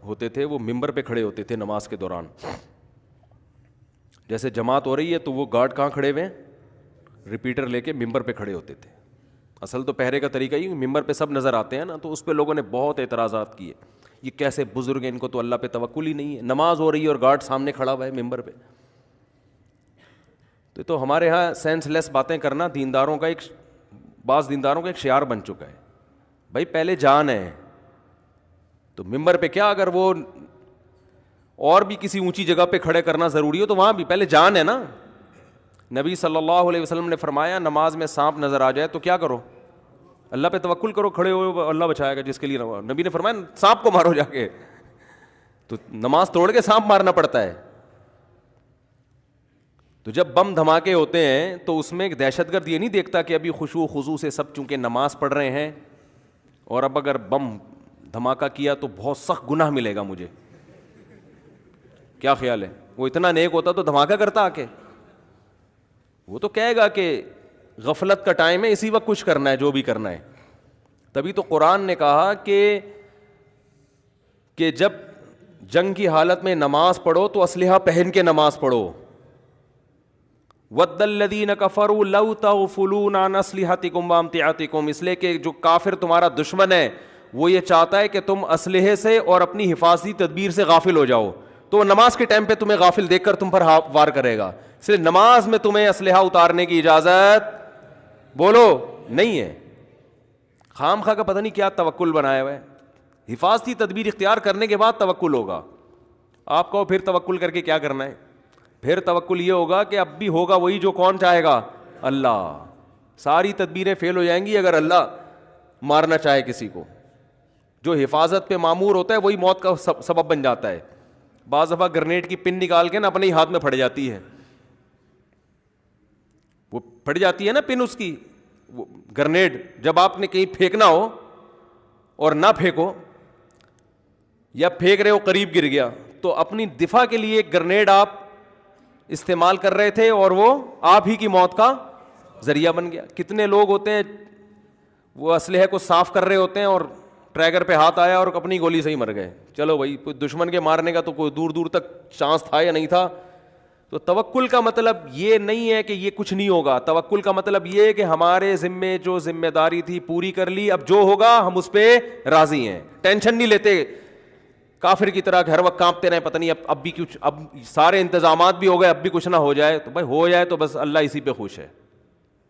ہوتے تھے وہ ممبر پہ کھڑے ہوتے تھے نماز کے دوران. جیسے جماعت ہو رہی ہے تو وہ گارڈ کہاں کھڑے ہوئے ہیں؟ ریپیٹر لے کے ممبر پہ کھڑے ہوتے تھے. اصل تو پہرے کا طریقہ ہی ممبر پہ سب نظر آتے ہیں نا, تو اس پہ لوگوں نے بہت اعتراضات کیے, یہ کیسے بزرگ ہیں, ان کو تو اللہ پہ توکل ہی نہیں ہے, نماز ہو رہی ہے اور گارڈ سامنے کھڑا ہوا ہے ممبر پہ. تو ہمارے یہاں سینس لیس باتیں کرنا دینداروں کا بعض دینداروں کا ایک شعار بن چکا ہے. بھائی پہلے جان ہے تو ممبر پہ کیا, اگر وہ اور بھی کسی اونچی جگہ پہ کھڑے کرنا ضروری ہو تو وہاں بھی پہلے جان ہے نا. نبی صلی اللہ علیہ وسلم نے فرمایا نماز میں سانپ نظر آ جائے تو کیا کرو؟ اللہ پہ توکل کرو, کھڑے ہو, اللہ بچائے گا جس کے لیے. نبی نے فرمایا سانپ کو مارو جا کے. تو نماز توڑ کے سانپ مارنا پڑتا ہے. تو جب بم دھماکے ہوتے ہیں تو اس میں ایک دہشت گرد یہ نہیں دیکھتا کہ ابھی خشوع و خضوع سے سب چونکہ نماز پڑھ رہے ہیں اور اب اگر بم دھماکہ کیا تو بہت سخت گناہ ملے گا مجھے. کیا خیال ہے؟ وہ اتنا نیک ہوتا تو دھماکہ کرتا آ کے؟ وہ تو کہے گا کہ غفلت کا ٹائم ہے, اسی وقت کچھ کرنا ہے جو بھی کرنا ہے. تبھی تو قرآن نے کہا کہ جب جنگ کی حالت میں نماز پڑھو تو اسلحہ پہن کے نماز پڑھو. وَدَّ الَّذِينَ كَفَرُوا لَوْ تَغْفُلُونَ عَنْ أَسْلِحَتِكُمْ وَأَمْتِعَتِكُمْ, اس لیے کہ جو کافر تمہارا دشمن ہے وہ یہ چاہتا ہے کہ تم اسلحے سے اور اپنی حفاظتی تدبیر سے غافل ہو جاؤ, تو وہ نماز کے ٹائم پہ تمہیں غافل دیکھ کر تم پر وار کرے گا. اس لیے نماز میں تمہیں اسلحہ اتارنے کی اجازت بولو نہیں ہے. خام خواہ کا پتہ نہیں کیا توکل بنایا ہوا ہے. حفاظتی تدبیر اختیار کرنے کے بعد توکل ہوگا. آپ کو پھر توکل کر کے کیا کرنا ہے؟ پھر توکل یہ ہوگا کہ اب بھی ہوگا وہی جو کون چاہے گا؟ اللہ. ساری تدبیریں فیل ہو جائیں گی اگر اللہ مارنا چاہے کسی کو. جو حفاظت پہ معمور ہوتا ہے وہی موت کا سبب بن جاتا ہے. بعض دفعہ گرنیڈ کی پن نکال کے نا اپنے ہی ہاتھ میں پھٹ جاتی ہے, وہ پھٹ جاتی ہے نا پن اس کی. وہ گرنیڈ جب آپ نے کہیں پھینکنا ہو اور نہ پھینکو یا پھینک رہے ہو قریب گر گیا تو اپنی دفاع کے لیے ایک گرنیڈ آپ استعمال کر رہے تھے اور وہ آپ ہی کی موت کا ذریعہ بن گیا. کتنے لوگ ہوتے ہیں وہ اسلحے کو صاف کر رہے ہوتے ہیں اور ٹریگر پہ ہاتھ آیا اور اپنی گولی سے ہی مر گئے. چلو بھائی کوئی دشمن کے مارنے کا تو کوئی دور دور تک چانس تھا یا نہیں تھا. تو توکل کا مطلب یہ نہیں ہے کہ یہ کچھ نہیں ہوگا. توکل کا مطلب یہ ہے کہ ہمارے ذمے جو ذمہ داری تھی پوری کر لی, اب جو ہوگا ہم اس پہ راضی ہیں, ٹینشن نہیں لیتے کافر کی طرح کہ ہر وقت کانپتے رہے, پتہ نہیں اب بھی کچھ, اب سارے انتظامات بھی ہو گئے اب بھی کچھ نہ ہو جائے. تو بھائی ہو جائے تو بس اللہ اسی پہ خوش ہے.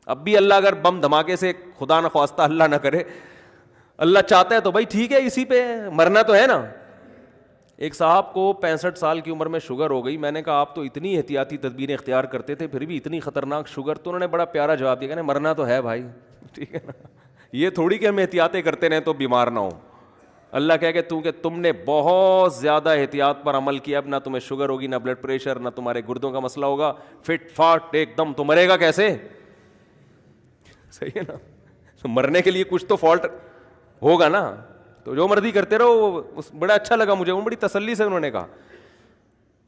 اب بھی اللہ اگر بم دھماکے سے خدا نہ خواستہ اللہ نہ کرے اللہ چاہتا ہے تو بھائی ٹھیک ہے اسی پہ مرنا تو ہے نا. ایک صاحب کو 65 سال کی عمر میں شوگر ہو گئی. میں نے کہا آپ تو اتنی احتیاطی تدبیریں اختیار کرتے تھے پھر بھی اتنی خطرناک شوگر. تو انہوں نے بڑا پیارا جواب دیا کہ مرنا تو ہے بھائی, ٹھیک ہے نا, یہ تھوڑی کہ ہم احتیاطیں کرتے رہیں تو بیمار نہ ہوں. اللہ کہے کہ تم نے بہت زیادہ احتیاط پر عمل کیا, اب نہ تمہیں شوگر ہوگی نہ بلڈ پریشر نہ تمہارے گردوں کا مسئلہ ہوگا, فٹ فاٹ ایک دم. تو مرے گا کیسے؟ صحیح ہے نا, تو مرنے کے لیے کچھ تو فالٹ ہوگا نا. تو جو مرضی کرتے رہو. بڑا اچھا لگا مجھے, وہ بڑی تسلی سے انہوں نے کہا,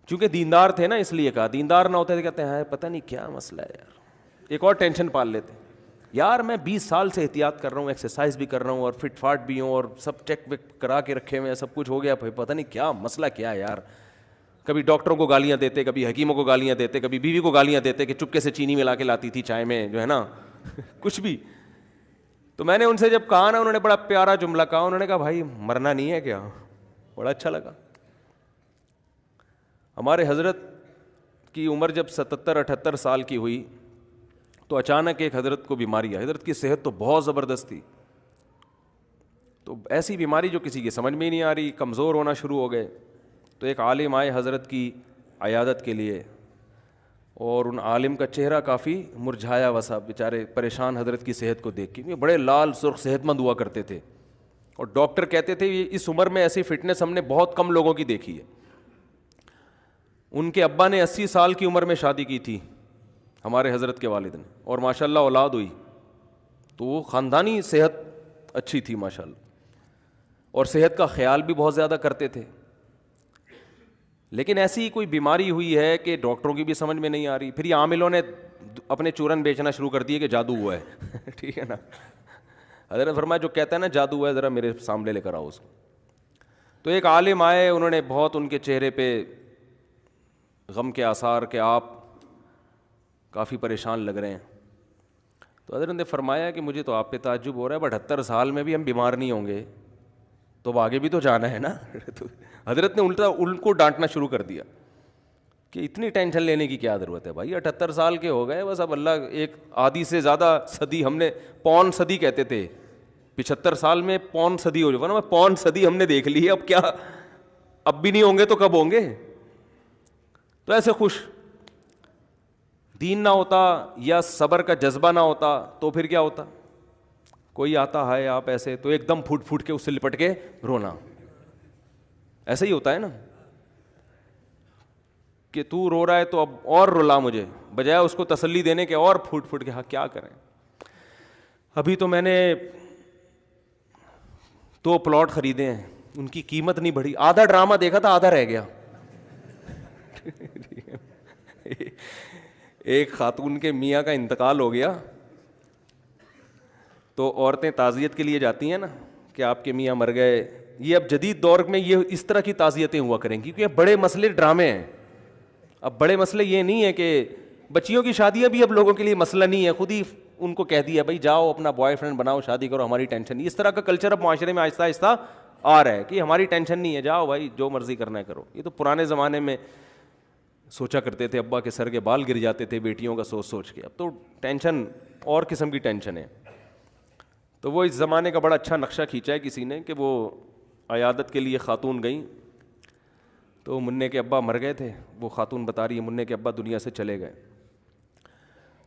چونکہ دیندار تھے نا اس لیے کہا. دیندار نہ ہوتے تو کہتے ہیں پتہ نہیں کیا مسئلہ ہے یار, ایک اور ٹینشن پال لیتے. یار میں 20 سال سے احتیاط کر رہا ہوں, ایکسرسائز بھی کر رہا ہوں اور فٹ فاٹ بھی ہوں اور سب چیک ویک کرا کے رکھے ہوئے ہیں, سب کچھ ہو گیا, پتہ نہیں کیا مسئلہ کیا ہے یار. کبھی ڈاکٹروں کو گالیاں دیتے, کبھی حکیموں کو گالیاں دیتے, کبھی بیوی کو گالیاں دیتے کہ چپکے سے چینی ملا کے لاتی تھی چائے میں جو ہے نا کچھ بھی. تو میں نے ان سے جب کہا نا, انہوں نے بڑا پیارا جملہ کہا. انہوں نے کہا بھائی مرنا نہیں ہے کیا؟ بڑا اچھا لگا. ہمارے حضرت کی عمر جب 77-78 سال کی ہوئی تو اچانک ایک حضرت کو بیماری آئی. حضرت کی صحت تو بہت زبردست تھی, تو ایسی بیماری جو کسی کی سمجھ میں ہی نہیں آ رہی, کمزور ہونا شروع ہو گئے. تو ایک عالم آئے حضرت کی عیادت کے لیے, اور ان عالم کا چہرہ کافی مرجھایا ہوا سا, بیچارے پریشان حضرت کی صحت کو دیکھ کے. بڑے لال سرخ صحت مند ہوا کرتے تھے, اور ڈاکٹر کہتے تھے یہ اس عمر میں ایسی فٹنس ہم نے بہت کم لوگوں کی دیکھی ہے. ان کے ابا نے 80 سال کی عمر میں شادی کی تھی ہمارے حضرت کے والد نے, اور ماشاءاللہ اولاد ہوئی. تو وہ خاندانی صحت اچھی تھی ماشاءاللہ, اور صحت کا خیال بھی بہت زیادہ کرتے تھے. لیکن ایسی کوئی بیماری ہوئی ہے کہ ڈاکٹروں کی بھی سمجھ میں نہیں آ رہی. پھر یہ عاملوں نے اپنے چورن بیچنا شروع کر دیے کہ جادو ہوا ہے ٹھیک ہے نا. حضرت فرمایا جو کہتا ہے نا جادو ہوا ہے ذرا میرے سامنے لے کر آؤ اس کو. تو ایک عالم آئے, انہوں نے بہت ان کے چہرے پہ غم کے آثار کہ آپ کافی پریشان لگ رہے ہیں. تو حضرت نے فرمایا کہ مجھے تو آپ پہ تعجب ہو رہا ہے, 78 سال میں بھی ہم بیمار نہیں ہوں گے تو اب آگے بھی تو جانا ہے نا. تو حضرت نے الٹا ان کو ڈانٹنا شروع کر دیا کہ اتنی ٹینشن لینے کی کیا ضرورت ہے بھائی, 78 سال کے ہو گئے بس, اب اللہ ایک آدھی سے زیادہ صدی, ہم نے پون صدی کہتے تھے, 75 سال میں پون صدی ہو جائے نا, پون صدی ہم نے دیکھ لی ہے, اب کیا, اب بھی نہیں ہوں گے تو کب ہوں گے. تو ایسے خوش دین نہ ہوتا یا صبر کا جذبہ نہ ہوتا تو پھر کیا ہوتا, کوئی آتا ہے آپ ایسے تو ایک دم پھوٹ پھوٹ کے اس سے لپٹ کے رونا, ایسا ہی ہوتا ہے نا کہ تو رو رہا ہے تو اب اور رلا مجھے, بجائے اس کو تسلی دینے کے اور پھوٹ پھوٹ کے, ہاں کیا کریں. ابھی تو میں نے 2 پلاٹ خریدے ہیں, ان کی قیمت نہیں بڑھی, آدھا ڈرامہ دیکھا تھا آدھا رہ گیا. ایک خاتون کے میاں کا انتقال ہو گیا تو عورتیں تعزیت کے لیے جاتی ہیں نا کہ آپ کے میاں مر گئے. یہ اب جدید دور میں یہ اس طرح کی تعزیتیں ہوا کریں گی کیونکہ بڑے مسئلے ڈرامے ہیں. اب بڑے مسئلے یہ نہیں ہے کہ بچیوں کی شادیاں بھی اب لوگوں کے لیے مسئلہ نہیں ہے, خود ہی ان کو کہہ دیا بھائی جاؤ اپنا بوائے فرینڈ بناؤ, شادی کرو, ہماری ٹینشن نہیں. اس طرح کا کلچر اب معاشرے میں آہستہ آہستہ آ رہا ہے کہ ہماری ٹینشن نہیں ہے, جاؤ بھائی جو مرضی کرنا ہے کرو. یہ تو پرانے زمانے میں سوچا کرتے تھے, ابا کے سر کے بال گر جاتے تھے بیٹیوں کا سوچ سوچ کے. اب تو ٹینشن اور قسم کی ٹینشن ہے. تو وہ اس زمانے کا بڑا اچھا نقشہ کھینچا ہے کسی نے کہ وہ عیادت کے لیے خاتون گئیں تو منع کے ابا مر گئے تھے. وہ خاتون بتا رہی ہے منع کے ابا دنیا سے چلے گئے,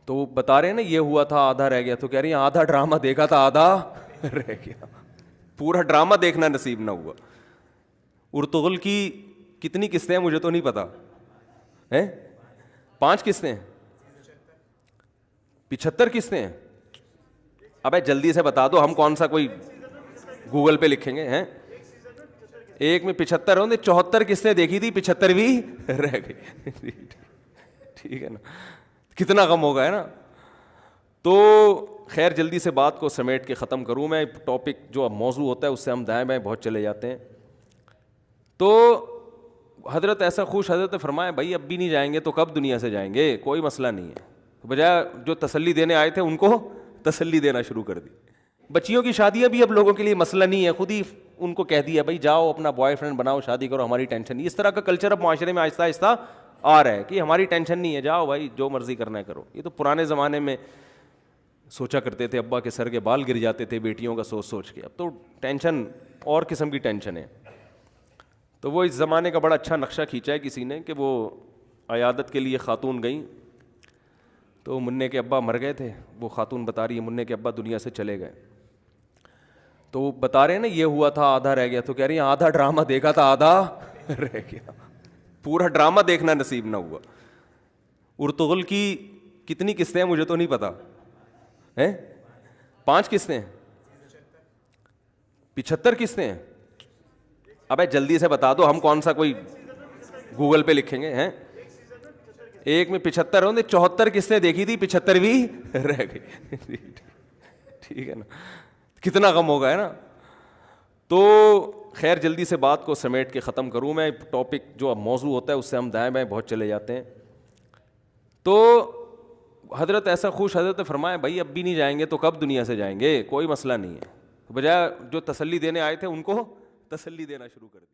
تو وہ بتا رہے ہیں نا یہ ہوا تھا آدھا رہ گیا, تو کہہ رہی ہیں آدھا ڈرامہ دیکھا تھا آدھا رہ گیا, پورا ڈرامہ دیکھنا نصیب نہ ہوا. ارطغرل کی کتنی قسطیں ہیں مجھے تو نہیں پتا, 5 قسطیں, 75 قسطیں ہیں. ابے جلدی سے بتا دو, ہم کون سا کوئی گوگل پہ لکھیں گے. ایک میں 75 ہوں, 74 قسطیں دیکھی تھی, 75 بھی رہ گئی. ٹھیک ہے نا, کتنا غم ہوگا ہے نا. تو خیر جلدی سے بات کو سمیٹ کے ختم کروں میں. ٹاپک جو اب موضوع ہوتا ہے اس سے ہم دائیں بائیں بہت چلے جاتے ہیں. تو حضرت ایسا خوش, حضرت نے فرمایا بھائی اب بھی نہیں جائیں گے تو کب دنیا سے جائیں گے, کوئی مسئلہ نہیں ہے. بجائے جو تسلی دینے آئے تھے ان کو تسلی دینا شروع کر دی. بچیوں کی شادیاں بھی اب لوگوں کے لیے مسئلہ نہیں ہے, خود ہی ان کو کہہ دیا بھائی جاؤ اپنا بوائے فرینڈ بناؤ, شادی کرو, ہماری ٹینشن نہیں. اس طرح کا کلچر اب معاشرے میں آہستہ آہستہ آ رہا ہے کہ ہماری ٹینشن نہیں ہے, جاؤ بھائی جو مرضی کرنا ہے کرو. یہ تو پرانے زمانے میں سوچا کرتے تھے, ابا کے سر کے بال گر جاتے تھے بیٹیوں کا سوچ سوچ کے. اب تو ٹینشن اور قسم کی ٹینشن ہے. تو وہ اس زمانے کا بڑا اچھا نقشہ کھینچا ہے کسی نے کہ وہ عیادت کے لیے خاتون گئیں تو منع کے ابا مر گئے تھے. وہ خاتون بتا رہی ہے منع کے ابا دنیا سے چلے گئے. تو وہ بتا رہے ہیں نا یہ ہوا تھا آدھا رہ گیا, تو کہہ رہی ہیں آدھا ڈرامہ دیکھا تھا آدھا رہ گیا, پورا ڈرامہ دیکھنا نصیب نہ ہوا. ارطغرل کی کتنی قسطیں ہیں مجھے تو نہیں پتا, 5 قسطیں, 75 قسطیں ہیں. ابے جلدی سے بتا دو, ہم کون سا کوئی گوگل پہ لکھیں گے. ایک میں 75 ہوں, 74 قسطیں دیکھی تھی, 75 بھی رہ گئی. ٹھیک ہے نا, کتنا غم ہوگا ہے نا. تو خیر جلدی سے بات کو سمیٹ کے ختم کروں میں. ٹاپک جو اب موضوع ہوتا ہے اس سے ہم دائیں بائیں بہت چلے جاتے ہیں. تو حضرت ایسا خوش, حضرت نے فرمایا بھائی اب بھی نہیں جائیں گے تو کب دنیا سے جائیں گے, کوئی مسئلہ نہیں ہے. بجائے جو تسلی دینے آئے تھے ان کو تسلی دینا شروع کر دی.